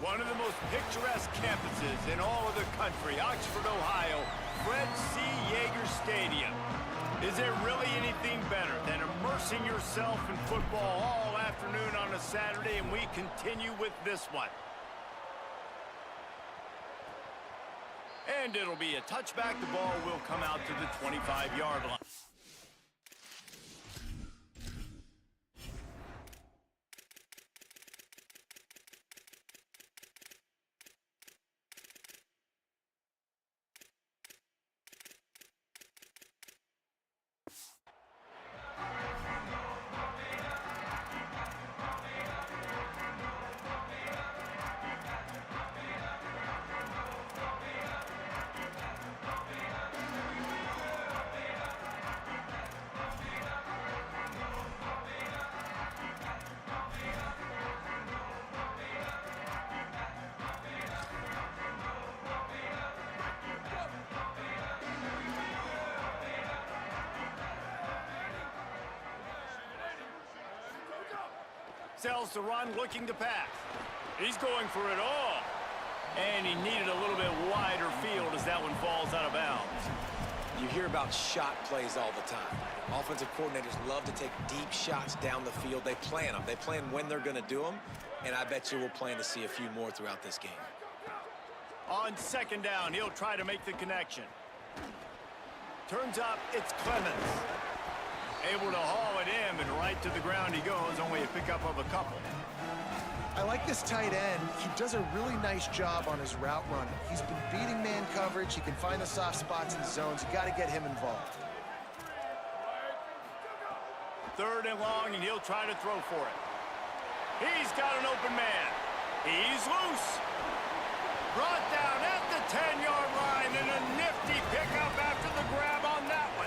One of the most picturesque campuses in all of the country, Oxford, Ohio, Fred C. Yeager Stadium. Is there really anything better than immersing yourself in football all afternoon on a Saturday? And we continue with this one. And it'll be a touchback. The ball will come out to the 25-yard line. Sells to run, looking to pass. He's going for it all. And he needed a little bit wider field as that one falls out of bounds. You hear about shot plays all the time. Offensive coordinators love to take deep shots down the field. They plan them. They plan when they're going to do them. And I bet you we'll plan to see a few more throughout this game. On second down, he'll try to make the connection. Turns up, it's Clemens. Able to haul it in, and right to the ground he goes, only a pickup of a couple. I like this tight end. He does a really nice job on his route running. He's been beating man coverage. He can find the soft spots in the zones. You got to get him involved. Third and long, and he'll try to throw for it. He's got an open man. He's loose. Brought down at the 10-yard line, and a nifty pickup after the grab on that one.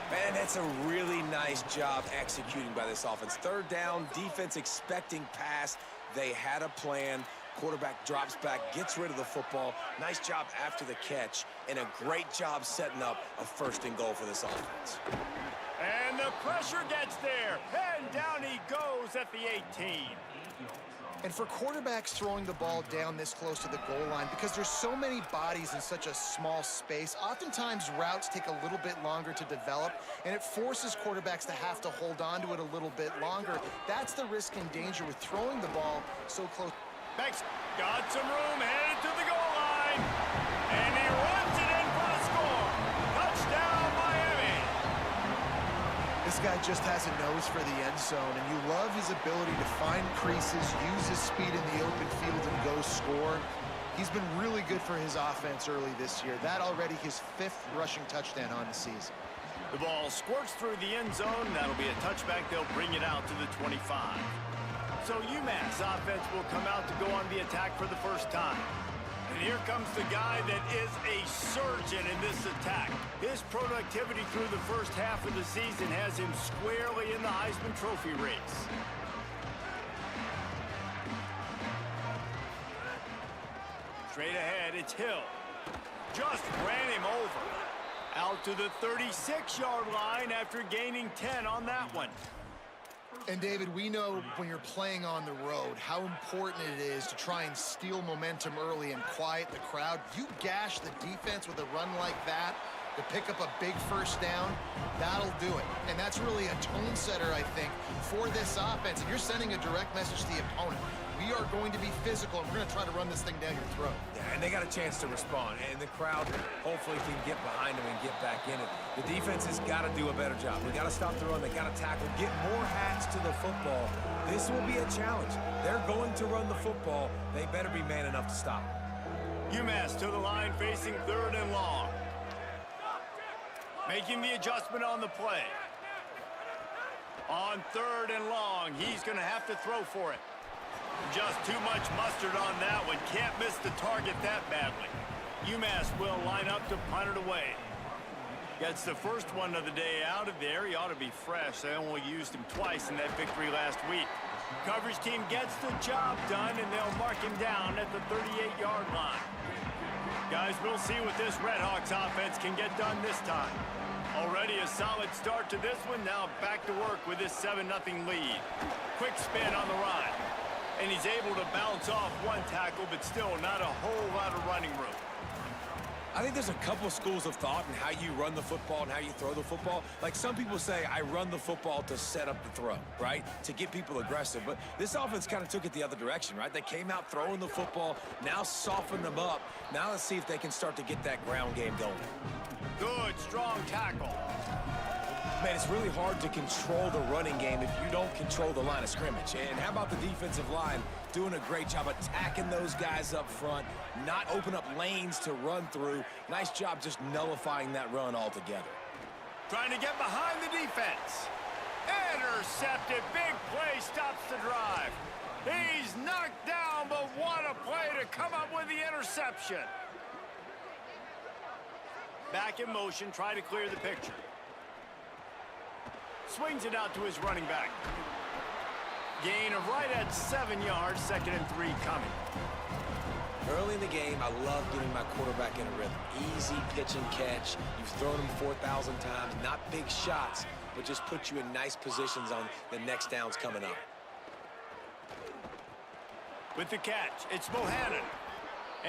Man, that's a really nice job executing by this offense. Third down, defense expecting pass. They had a plan. Quarterback drops back, gets rid of the football. Nice job after the catch, and a great job setting up a first and goal for this offense. And the pressure gets there, and down he goes at the 18. And for quarterbacks throwing the ball down this close to the goal line, because there's so many bodies in such a small space, oftentimes routes take a little bit longer to develop, and it forces quarterbacks to have to hold on to it a little bit longer. That's the risk and danger with throwing the ball so close. Beck's got some room, headed to the goal line, and he runs it in for the score. Touchdown, Miami. This guy just has a nose for the end zone, and you love his ability to find creases, use his speed in the open field, and go score. He's been really good for his offense early this year. That already his 5th rushing touchdown on the season. The ball squirts through the end zone. That'll be a touchback. They'll bring it out to the 25. So UMass offense will come out to go on the attack for the first time. And here comes the guy that is a surgeon in this attack. His productivity through the first half of the season has him squarely in the Heisman Trophy race. Straight ahead, it's Hill. Just ran him over. Out to the 36-yard line after gaining 10 on that one. And David, we know when you're playing on the road how important it is to try and steal momentum early and quiet the crowd. You gash the defense with a run like that to pick up a big first down, that'll do it. And that's really a tone setter, I think, for this offense. And you're sending a direct message to the opponent. We are going to be physical, and we're going to try to run this thing down your throat. Yeah, and they got a chance to respond, and the crowd hopefully can get behind them and get back in it. The defense has got to do a better job. We got to stop the run. They got to tackle, get more hats to the football. This will be a challenge. They're going to run the football. They better be man enough to stop. UMass to the line facing third and long. Making the adjustment on the play. On third and long, he's going to have to throw for it. Just too much mustard on that one. Can't miss the target that badly. UMass will line up to punt it away. Gets the first one of the day out of there. He ought to be fresh. They only used him twice in that victory last week. Coverage team gets the job done, and they'll mark him down at the 38-yard line. Guys, we'll see what this Redhawks offense can get done this time. Already a solid start to this one. Now back to work with this 7-0 lead. Quick spin on the run. And he's able to bounce off one tackle, but still not a whole lot of running room. I think there's a couple schools of thought in how you run the football and how you throw the football. Like some people say, I run the football to set up the throw, right? To get people aggressive. But this offense kind of took it the other direction, right? They came out throwing the football, now softened them up. Now let's see if they can start to get that ground game going. Good, strong tackle. Man, it's really hard to control the running game if you don't control the line of scrimmage. And how about the defensive line doing a great job attacking those guys up front, not open up lanes to run through. Nice job just nullifying that run altogether. Trying to get behind the defense. Intercepted. Big play stops the drive. He's knocked down, but what a play to come up with the interception. Back in motion, try to clear the picture. Swings it out to his running back. Gain of right at 7 yards, 2nd and 3 coming. Early in the game, I love getting my quarterback in a rhythm. Easy pitch and catch. You've thrown him 4,000 times. Not big shots, but just put you in nice positions on the next downs coming up. With the catch, it's Bohannon.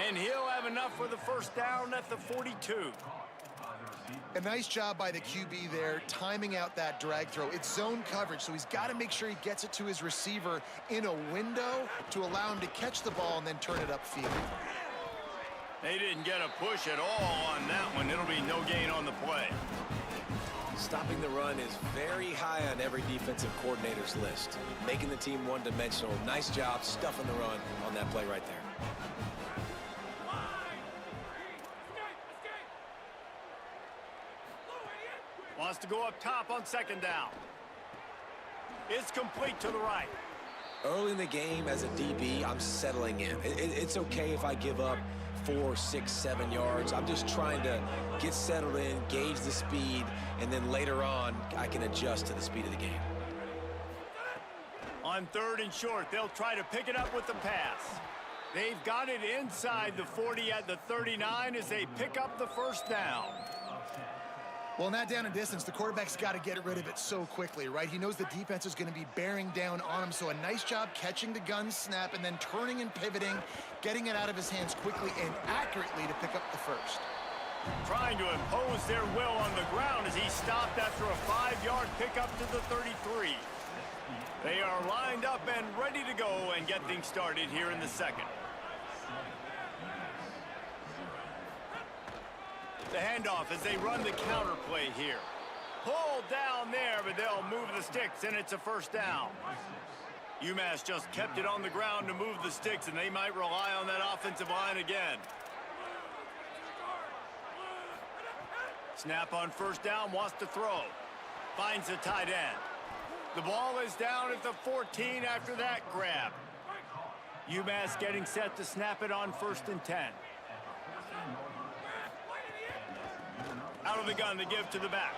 And he'll have enough for the first down at the 42. A nice job by the QB there, timing out that drag throw. It's zone coverage, so he's got to make sure he gets it to his receiver in a window to allow him to catch the ball and then turn it upfield. They didn't get a push at all on that one. It'll be no gain on the play. Stopping the run is very high on every defensive coordinator's list. Making the team one-dimensional. Nice job stuffing the run on that play right there. Wants to go up top on 2nd down. It's complete to the right. Early in the game as a DB, I'm settling in. It's okay if I give up 4, 6, 7 yards. I'm just trying to get settled in, gauge the speed, and then later on, I can adjust to the speed of the game. On 3rd and short, they'll try to pick it up with the pass. They've got it inside the 40 at the 39 as they pick up the first down. Well, in that down and distance, the quarterback's got to get rid of it so quickly, right? He knows the defense is going to be bearing down on him, so a nice job catching the gun snap and then turning and pivoting, getting it out of his hands quickly and accurately to pick up the first. Trying to impose their will on the ground as he stopped after a 5-yard pickup to the 33. They are lined up and ready to go and get things started here in the second. The handoff as they run the counter play here. Pulled down there, but they'll move the sticks, and it's a first down. UMass just kept it on the ground to move the sticks, and they might rely on that offensive line again. Snap on first down, wants to throw. Finds the tight end. The ball is down at the 14 after that grab. UMass getting set to snap it on 1st and 10. Out of the gun to give to the back.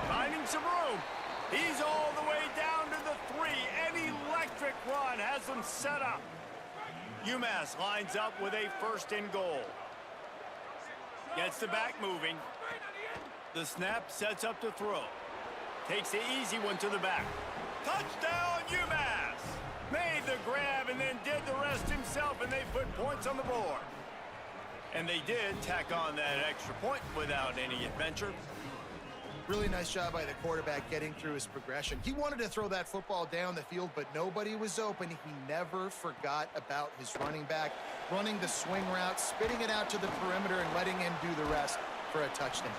Finding some room. He's all the way down to the 3. An electric run has them set up. UMass lines up with a 1st and goal. Gets the back moving. The snap sets up to throw. Takes the easy one to the back. Touchdown, UMass! Made the grab and then did the rest himself, and they put points on the board. And they did tack on that extra point without any adventure. Really nice job by the quarterback getting through his progression. He wanted to throw that football down the field, but nobody was open. He never forgot about his running back, running the swing route, spitting it out to the perimeter, and letting him do the rest for a touchdown.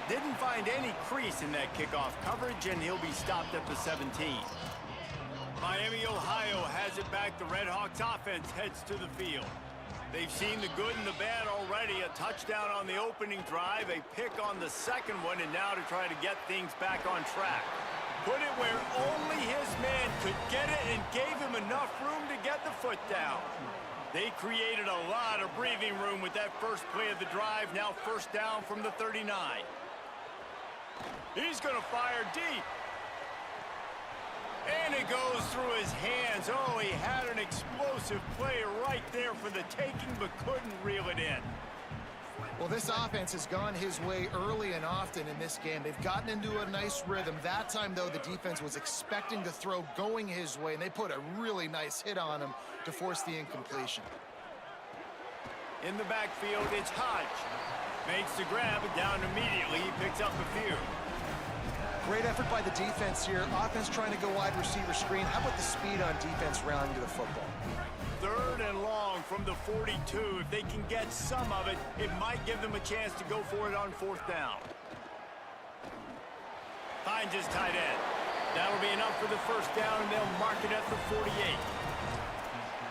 Didn't find any crease in that kickoff coverage, and he'll be stopped at the 17. Miami, Ohio has it back. The Redhawks offense heads to the field. They've seen the good and the bad already. A touchdown on the opening drive, a pick on the second one, and now to try to get things back on track. Put it where only his man could get it and gave him enough room to get the foot down. They created a lot of breathing room with that first play of the drive. Now 1st down from the 39. He's going to fire deep. And it goes through his hands. Oh, he had an explosive play right there for the taking, but couldn't reel it in. Well, this offense has gone his way early and often in this game. They've gotten into a nice rhythm. That time, though, the defense was expecting the throw going his way, and they put a really nice hit on him to force the incompletion. In the backfield, it's Hodge. Makes the grab, and down immediately. He picks up a few. Great effort by the defense here. Offense trying to go wide receiver screen. How about the speed on defense rounding to the football? 3rd and long from the 42. If they can get some of it, it might give them a chance to go for it on 4th down. Finds his tight end. That'll be enough for the 1st down, and they'll mark it at the 48.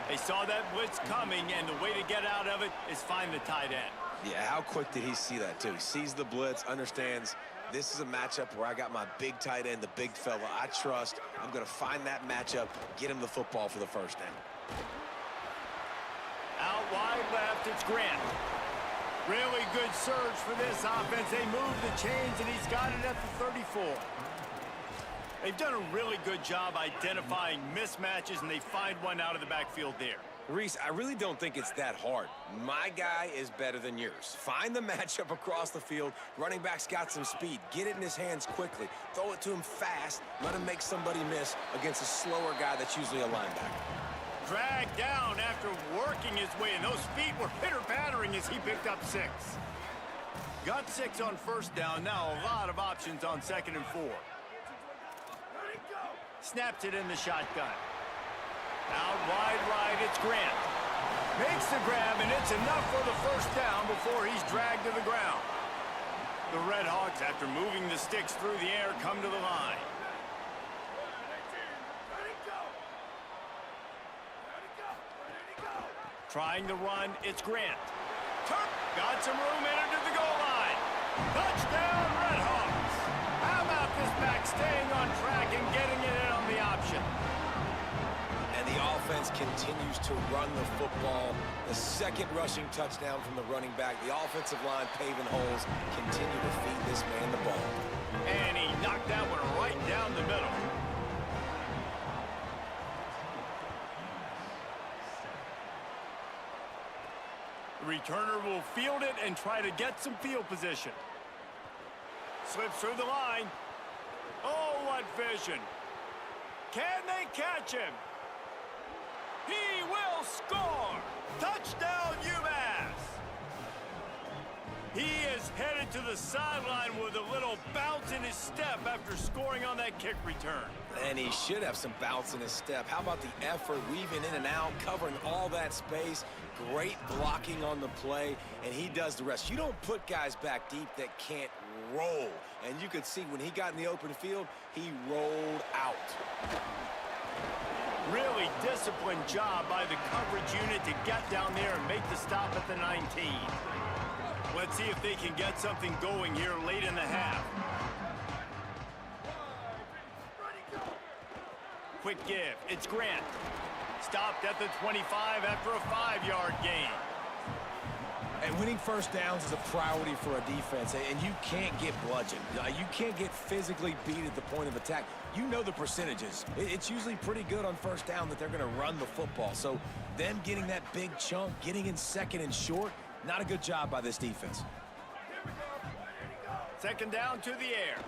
They saw that blitz coming, and the way to get out of it is find the tight end. Yeah, how quick did he see that, too? He sees the blitz, understands this is a matchup where I got my big tight end, the big fella I trust. I'm going to find that matchup, get him the football for the 1st down. Out wide left, it's Grant. Really good surge for this offense. They move the chains, and he's got it at the 34. They've done a really good job identifying mismatches, and they find one out of the backfield there. Reese, I really don't think it's that hard. My guy is better than yours. Find the matchup across the field. Running back's got some speed. Get it in his hands quickly. Throw it to him fast. Let him make somebody miss against a slower guy that's usually a linebacker. Dragged down after working his way, and those feet were pitter-pattering as he picked up 6. Got 6 on 1st down. Now a lot of options on 2nd and 4. Snaps it in the shotgun. Out wide right, it's Grant. Makes the grab, and it's enough for the 1st down before he's dragged to the ground. The Red Hawks, after moving the sticks through the air, come to the line. Trying to run, it's Grant. Got some room, entered to the goal line. Touchdown, Red Hawks. How about this back staying on track and getting it in on the option? And the offense continues to run the football. The 2nd rushing touchdown from the running back. The offensive line paving holes. Continue to feed this man the ball. And he knocked that one right down the middle. The returner will field it and try to get some field position. Slips through the line. Oh, what vision. Can they catch him? He will score! Touchdown, UMass! He is headed to the sideline with a little bounce in his step after scoring on that kick return. And he should have some bounce in his step. How about the effort, weaving in and out, covering all that space. Great blocking on the play, and he does the rest. You don't put guys back deep that can't roll. And you could see when he got in the open field, he rolled out. Really disciplined job by the coverage unit to get down there and make the stop at the 19. Let's see if they can get something going here late in the half. Quick give. It's Grant. Stopped at the 25 after a 5-yard gain. And winning 1st downs is a priority for a defense, and you can't get bludgeoned. You can't get physically beat at the point of attack. You know the percentages. It's usually pretty good on 1st down that they're going to run the football. So them getting that big chunk, getting in 2nd and short, not a good job by this defense. 2nd down to the air.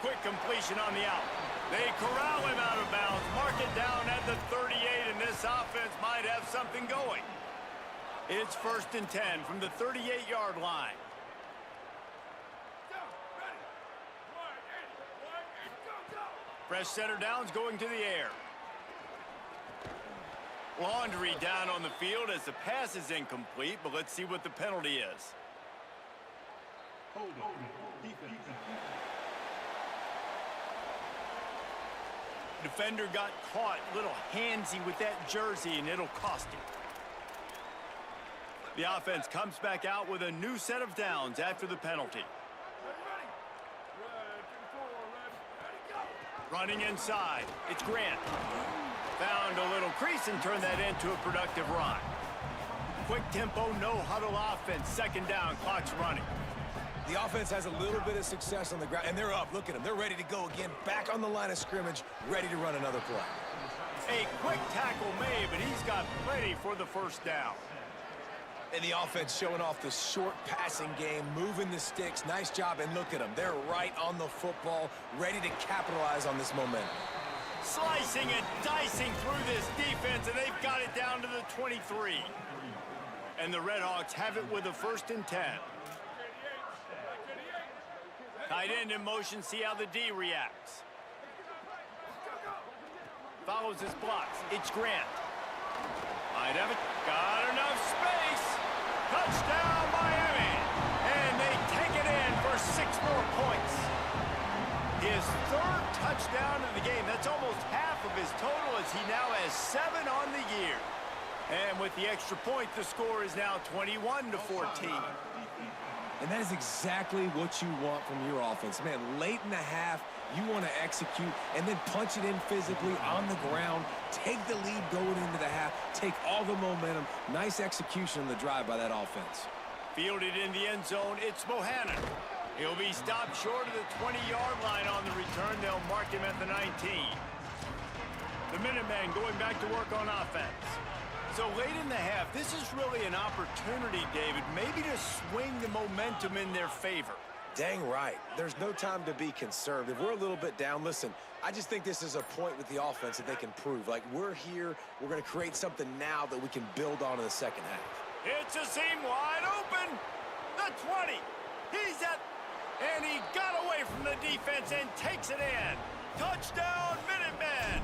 Quick completion on the out. They corral him out of bounds, mark it down at the 38, and this offense might have something going. It's 1st and 10 from the 38-yard line. Fresh center downs going to the air. Laundry down on the field as the pass is incomplete, but let's see what the penalty is. Defender got caught a little handsy with that jersey, and it'll cost him. The offense comes back out with a new set of downs after the penalty. Running inside, it's Grant. Found a little crease and turned that into a productive run. Quick tempo, no huddle offense. 2nd down, clock's running. The offense has a little bit of success on the ground, and they're up. Look at them. They're ready to go again. Back on the line of scrimmage, ready to run another play. A quick tackle made, but he's got plenty for the first down. And the offense showing off the short passing game, moving the sticks. Nice job, and look at them. They're right on the football, ready to capitalize on this momentum. Slicing and dicing through this defense, and they've got it down to the 23. And the Redhawks have it with a 1st and 10. Tight end in motion, see how the D reacts. Follows his blocks. It's Grant. Might have it. Got enough space. Touchdown, Miami. And they take it in for 6 more points. His 3rd touchdown of the game. That's almost half of his total as he now has 7 on the year. And with the extra point, the score is now 21-14. And that is exactly what you want from your offense. Man, late in the half, you want to execute and then punch it in physically on the ground, take the lead going into the half, take all the momentum. Nice execution on the drive by that offense. Fielded in the end zone, it's Bohannon. He'll be stopped short of the 20-yard line on the return. They'll mark him at the 19. The Minutemen going back to work on offense. So late in the half, this is really an opportunity, David, maybe to swing the momentum in their favor. Dang right. There's no time to be conservative. We're a little bit down. Listen, I just think this is a point with the offense that they can prove. Like, we're here, we're going to create something now that we can build on in the second half. It's a seam wide open. The 20. He's at, and he got away from the defense and takes it in. Touchdown, Minutemen.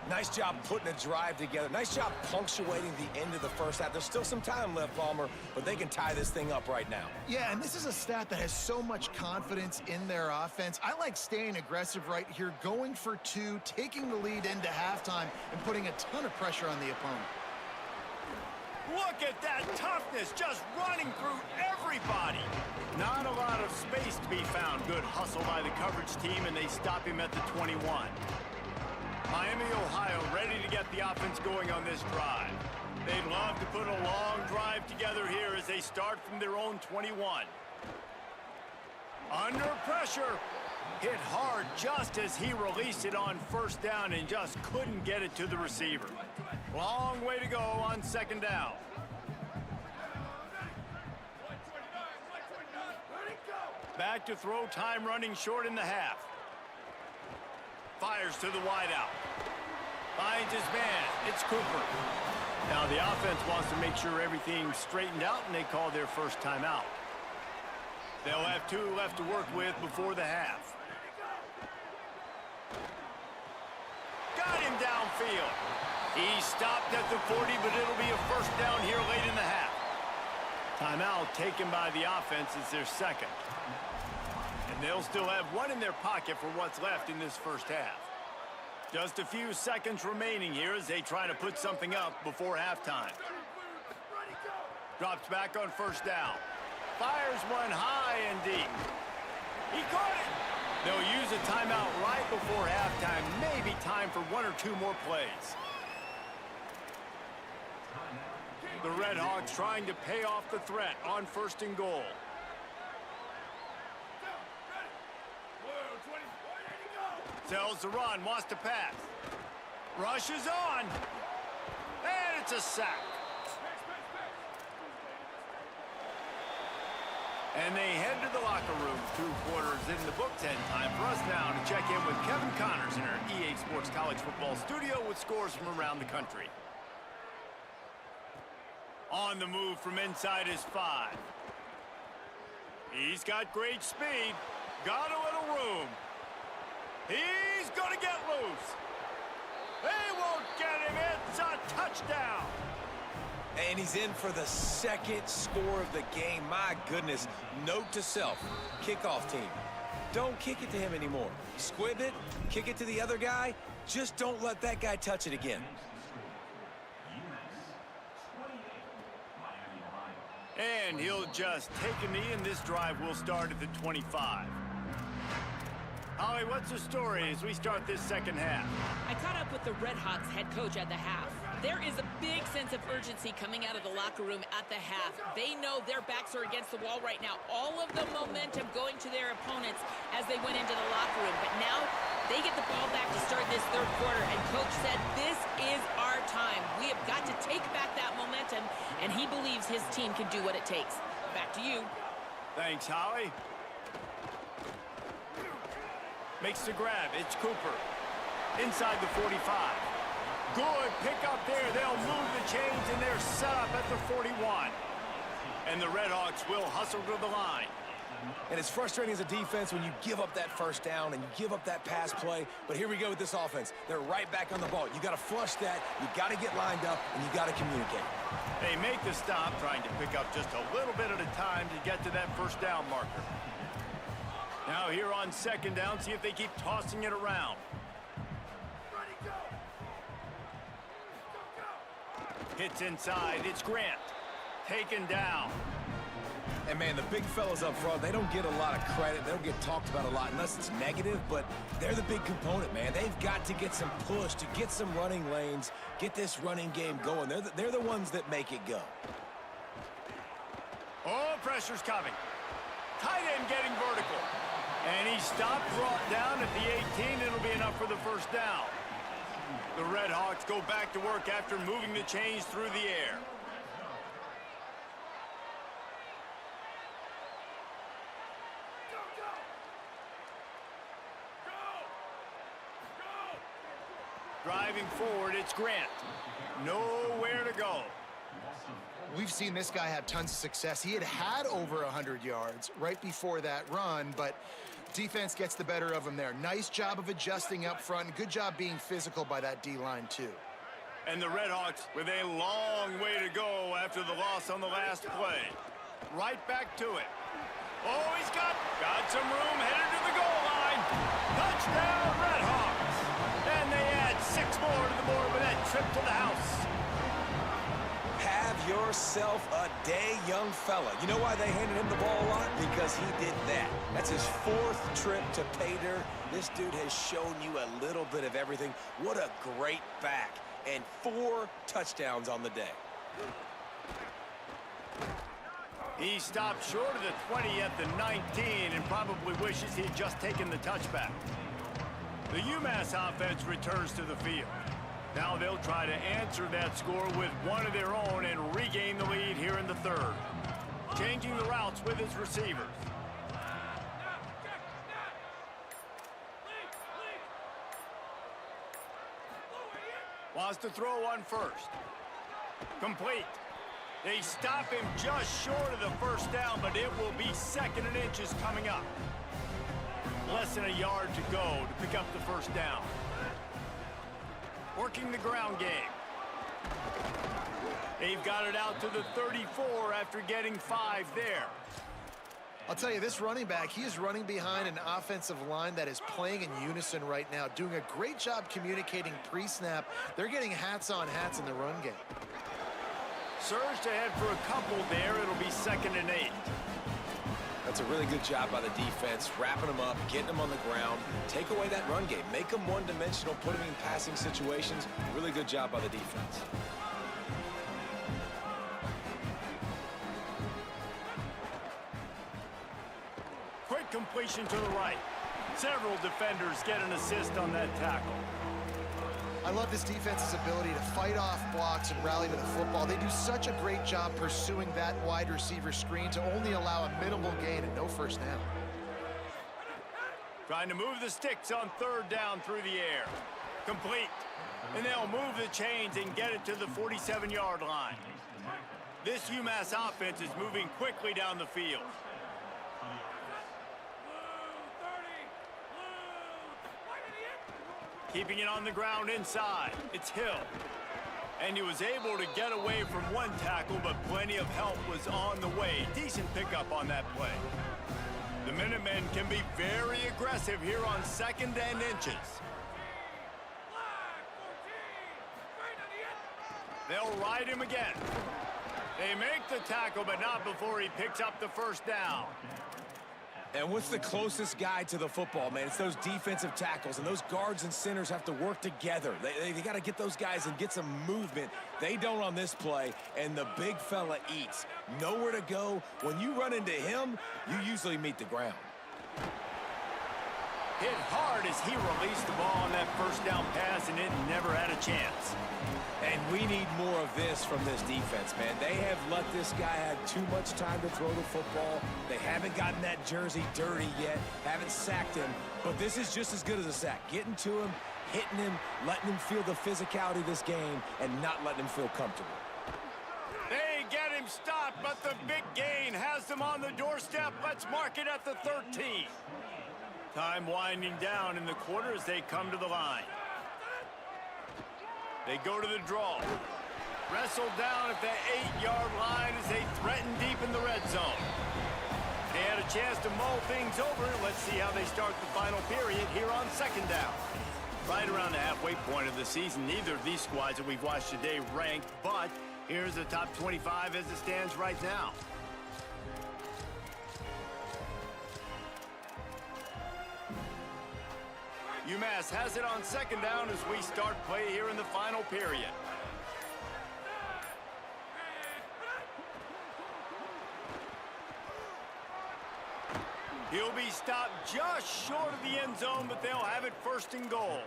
Nice job putting a drive together. Nice job punctuating the end of the first half. There's still some time left, Palmer, but they can tie this thing up right now. Yeah, and this is a stat that has so much confidence in their offense. I like staying aggressive right here, going for 2, taking the lead into halftime, and putting a ton of pressure on the opponent. Look at that toughness, just running through everybody. Not a lot of space to be found. Good hustle by the coverage team, and they stop him at the 21. Miami, Ohio, ready to get the offense going on this drive. They'd love to put a long drive together here as they start from their own 21. Under pressure. Hit hard just as he released it on 1st down and just couldn't get it to the receiver. Long way to go on 2nd down. Back to throw, time running short in the half. Fires to the wideout. Finds his man. It's Cooper. Now the offense wants to make sure everything's straightened out, and they call their first timeout. They'll have 2 left to work with before the half. Got him downfield. He stopped at the 40, but it'll be a 1st down here late in the half. Timeout taken by the offense. It's their 2nd. And they'll still have 1 in their pocket for what's left in this first half. Just a few seconds remaining here as they try to put something up before halftime. Drops back on 1st down. Fires one high and deep. He caught it. They'll use a timeout right before halftime. Maybe time for 1 or 2 more plays. The Redhawks trying to pay off the threat on 1st and goal. Tells the run, wants to pass. Rushes on. And it's a sack. And they head to the locker room. 2 quarters in the books, and time for us now to check in with Kevin Connors in our EA Sports College Football studio with scores from around the country. On the move from inside his 5. He's got great speed. Got a little room. He's going to get loose. They won't get him. It's a touchdown. And he's in for the 2nd score of the game. My goodness. Note to self. Kickoff team. Don't kick it to him anymore. Squib it. Kick it to the other guy. Just don't let that guy touch it again. And he'll just take a knee, and this drive will start at the 25. Holly, what's the story as we start this 2nd half? I caught up with the Redhawks head coach at the half. There is a big sense of urgency coming out of the locker room at the half. They know their backs are against the wall right now. All of the momentum going to their opponents as they went into the locker room. But now they get the ball back to start this third quarter. And Coach said, this is our time. We have got to take back that momentum, and he believes his team can do what it takes. Back to you. Thanks, Howie. Makes the grab. It's Cooper. Inside the 45. Good pick up there. They'll move the chains, and they're set up at the 41. And the Redhawks will hustle to the line. And it's frustrating as a defense when you give up that first down and you give up that pass play. But here we go with this offense. They're right back on the ball. You got to flush that. You got to get lined up, and you got to communicate. They make the stop, trying to pick up just a little bit at a time to get to that first down marker. Now here on second down, see if they keep tossing it around. Hits inside. It's Grant. Taken down. And, man, the big fellas up front, they don't get a lot of credit. They don't get talked about a lot unless it's negative, but they're the big component, man. They've got to get some push, to get some running lanes, get this running game going. They're the ones that make it go. Oh, pressure's coming. Tight end getting vertical. And he stopped, brought down at the 18. It'll be enough for the first down. The Redhawks go back to work after moving the chains through the air. Driving forward, it's Grant. Nowhere to go. We've seen this guy have tons of success. He had over 100 yards right before that run, but defense gets the better of him there. Nice job of adjusting up front. Good job being physical by that D-line, too. And the Redhawks with a long way to go after the loss on the last play. Right back to it. Oh, he's got some room, headed to the goal line. Touchdown, Redhawks. And they add 6 more to the board with that trip to the house. Have yourself a day, young fella. You know why they handed him the ball a lot? Because he did that. That's his 4th trip to pay dirt. This dude has shown you a little bit of everything. What a great back. And 4 touchdowns on the day. He stopped short of the 20 at the 19 and probably wishes he had just taken the touchback. The UMass offense returns to the field. Now they'll try to answer that score with one of their own and regain the lead here in the third. Changing the routes with his receivers. Wants to throw one first. Complete. They stop him just short of the first down, but it will be 2nd and inches coming up. Less than a yard to go to pick up the first down. Working the ground game. They've got it out to the 34 after getting 5 there. I'll tell you, this running back, he is running behind an offensive line that is playing in unison right now, doing a great job communicating pre-snap. They're getting hats on hats in the run game. Surged ahead for a couple there. It'll be 2nd and 8. That's a really good job by the defense, wrapping them up, getting them on the ground. Take away that run game. Make them one-dimensional, put them in passing situations. Really good job by the defense. Quick completion to the right. Several defenders get an assist on that tackle. I love this defense's ability to fight off blocks and rally to the football. They do such a great job pursuing that wide receiver screen to only allow a minimal gain and no first down. Trying to move the sticks on 3rd down through the air. Complete. And they'll move the chains and get it to the 47-yard line. This UMass offense is moving quickly down the field. Keeping it on the ground inside. It's Hill. And he was able to get away from one tackle, but plenty of help was on the way. Decent pickup on that play. The Minutemen can be very aggressive here on 2nd and inches. They'll ride him again. They make the tackle, but not before he picks up the first down. And what's the closest guy to the football, man? It's those defensive tackles, and those guards and centers have to work together. They got to get those guys and get some movement. They don't on this play, and the big fella eats. Nowhere to go. When you run into him, you usually meet the ground. Hit hard as he released the ball on that first down pass, and it never had a chance. And we need more of this from this defense, man. They have let this guy have too much time to throw the football. They haven't gotten that jersey dirty yet, haven't sacked him. But this is just as good as a sack. Getting to him, hitting him, letting him feel the physicality of this game, and not letting him feel comfortable. They get him stopped, but the big gain has them on the doorstep. Let's mark it at the 13. Time winding down in the quarter as they come to the line. They go to the draw. Wrestled down at the 8-yard line as they threaten deep in the red zone. They had a chance to mull things over. Let's see how they start the final period here on second down. Right around the halfway point of the season, neither of these squads that we've watched today ranked, but here's the top 25 as it stands right now. UMass has it on second down as we start play here in the final period. He'll be stopped just short of the end zone, but they'll have it first and goal.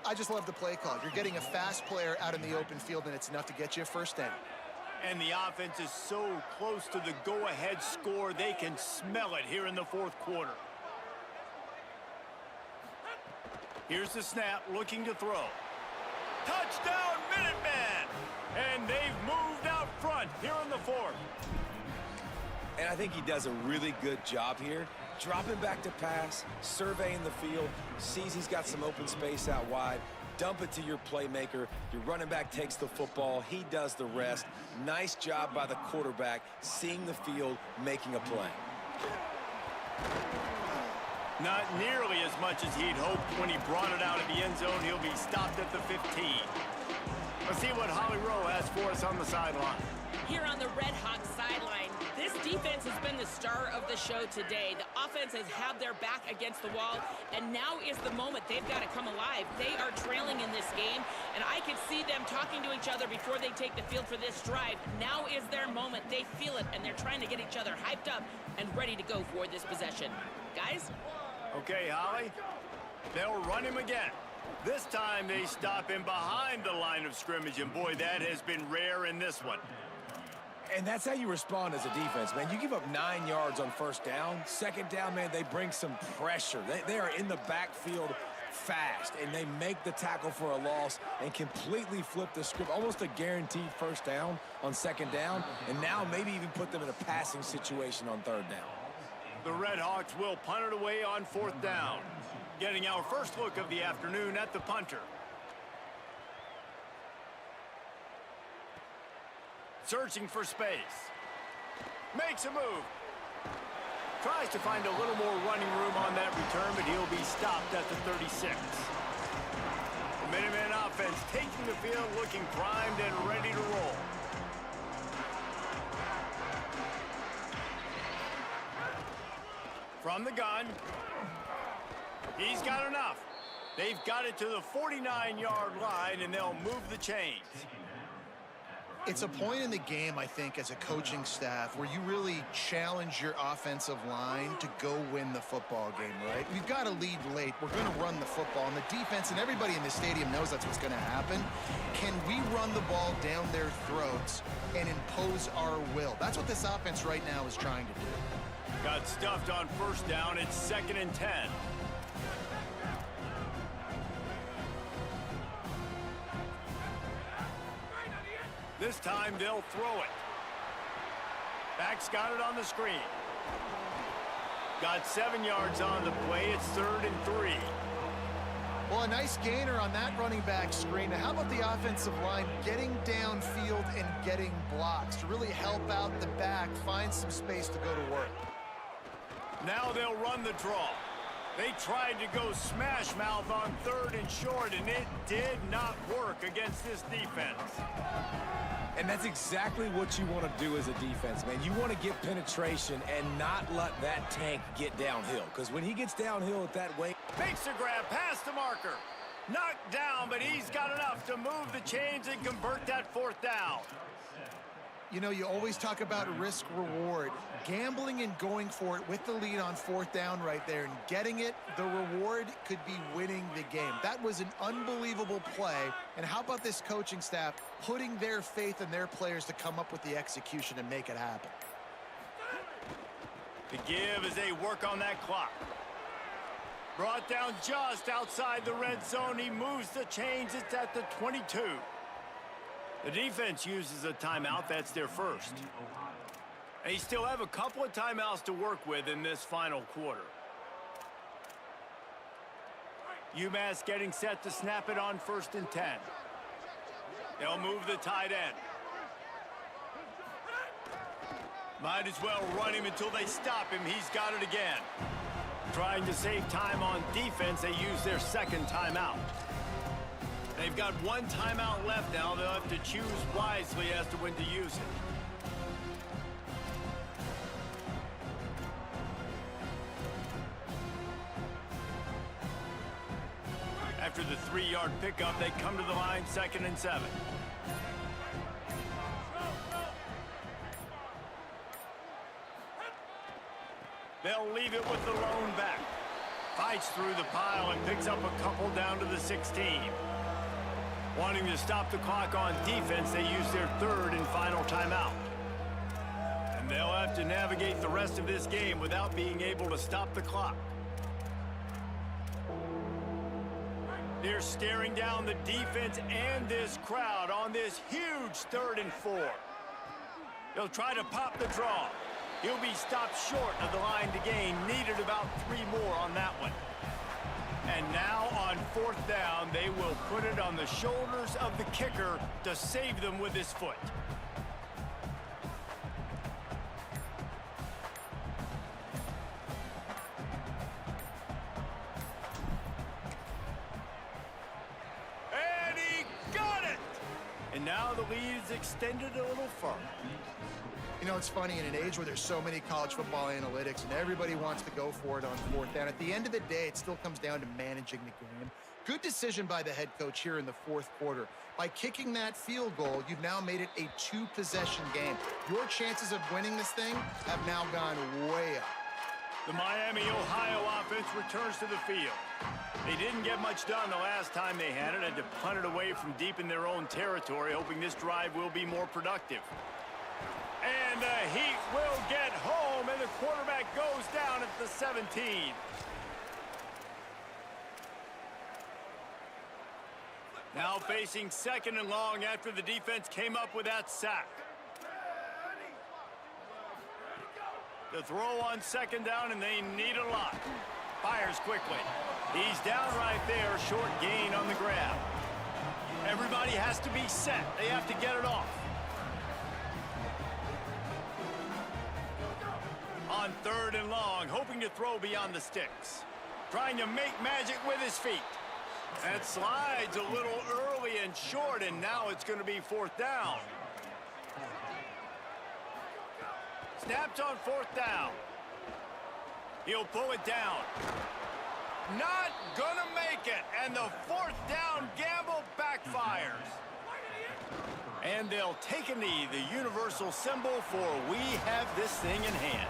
I just love the play call. You're getting a fast player out in the open field, and it's enough to get you a first down. And the offense is so close to the go-ahead score, they can smell it here in the fourth quarter. Here's the snap, looking to throw. Touchdown, Minutemen! And they've moved out front here in the fourth. And I think he does a really good job here. Dropping back to pass, surveying the field, sees he's got some open space out wide, dump it to your playmaker. Your running back takes the football. He does the rest. Nice job by the quarterback, seeing the field, making a play. Not nearly as much as he'd hoped when he brought it out of the end zone. He'll be stopped at the 15. Let's see what Holly Rowe has for us on the sideline. Here on the Red Hawks sideline, this defense has been the star of the show today. The offense has had their back against the wall, and now is the moment they've got to come alive. They are trailing in this game, and I can see them talking to each other before they take the field for this drive. Now is their moment. They feel it, and they're trying to get each other hyped up and ready to go for this possession. Guys? Okay, Holly. They'll run him again. This time they stop him behind the line of scrimmage, and boy, that has been rare in this one. And that's how you respond as a defense, man. You give up 9 yards on first down. Second down, man, they bring some pressure. They are in the backfield fast, and they make the tackle for a loss and completely flip the script. Almost a guaranteed first down on second down, and now maybe even put them in a passing situation on third down. The Red Hawks will punt it away on fourth down. Getting our first look of the afternoon at the punter. Searching for space. Makes a move. Tries to find a little more running room on that return, but he'll be stopped at the 36. The Minutemen offense taking the field, looking primed and ready to roll. From the gun. He's got enough. They've got it to the 49-yard line, and they'll move the chains. It's a point in the game, I think, as a coaching staff where you really challenge your offensive line to go win the football game, right? We've got to lead late. We're going to run the football. And the defense and everybody in the stadium knows that's what's going to happen. Can we run the ball down their throats and impose our will? That's what this offense right now is trying to do. Got stuffed on first down. It's 2nd and 10. This time they'll throw it. Back's got it on the screen. Got 7 yards on the play. It's 3rd and 3. Well, a nice gainer on that running back screen. Now, how about the offensive line getting downfield and getting blocks to really help out the back, find some space to go to work? Now they'll run the draw. They tried to go smash mouth on 3rd and short, and it did not work against this defense. And that's exactly what you want to do as a defense, man. You want to get penetration and not let that tank get downhill. Because when he gets downhill at that way... Makes a grab past the marker. Knocked down, but he's got enough to move the chains and convert that 4th down. You know, you always talk about risk-reward. Gambling and going for it with the lead on 4th down right there and getting it, the reward could be winning the game. That was an unbelievable play. And how about this coaching staff putting their faith in their players to come up with the execution and make it happen? The give as they work on that clock. Brought down just outside the red zone. He moves the chains. It's at the 22. The defense uses a timeout. That's their first. They still have a couple of timeouts to work with in this final quarter. UMass getting set to snap it on 1st and 10. They'll move the tight end. Might as well run him until they stop him. He's got it again. Trying to save time on defense, they use their 2nd timeout. They've got 1 timeout left now. They'll have to choose wisely as to when to use it. After the 3-yard pickup, they come to the line 2nd and 7. They'll leave it with the lone back. Fights through the pile and picks up a couple down to the 16. Wanting to stop the clock on defense, they use their 3rd and final timeout. And they'll have to navigate the rest of this game without being able to stop the clock. They're staring down the defense and this crowd on this huge 3rd and 4. They'll try to pop the draw. He'll be stopped short of the line to gain. Needed about 3 more on that one. And now on 4th down, they will put it on the shoulders of the kicker to save them with his foot. And he got it! And now the lead is extended a little further. You know, it's funny, in an age where there's so many college football analytics and everybody wants to go for it on 4th down, at the end of the day, it still comes down to managing the game. Good decision by the head coach here in the 4th quarter. By kicking that field goal, you've now made it a 2-possession game. Your chances of winning this thing have now gone way up. The Miami, Ohio offense returns to the field. They didn't get much done the last time they had it. Had to punt it away from deep in their own territory, hoping this drive will be more productive. And the Heat will get home, and the quarterback goes down at the 17. Now facing 2nd and long after the defense came up with that sack. The throw on 2nd down, and they need a lot. Fires quickly. He's down right there, short gain on the grab. Everybody has to be set. They have to get it off. On 3rd and long, hoping to throw beyond the sticks. Trying to make magic with his feet. That slides a little early and short, and now it's going to be 4th down. Snapped on 4th down. He'll pull it down. Not gonna make it, and the 4th down gamble backfires. And they'll take a knee, the universal symbol for we have this thing in hand.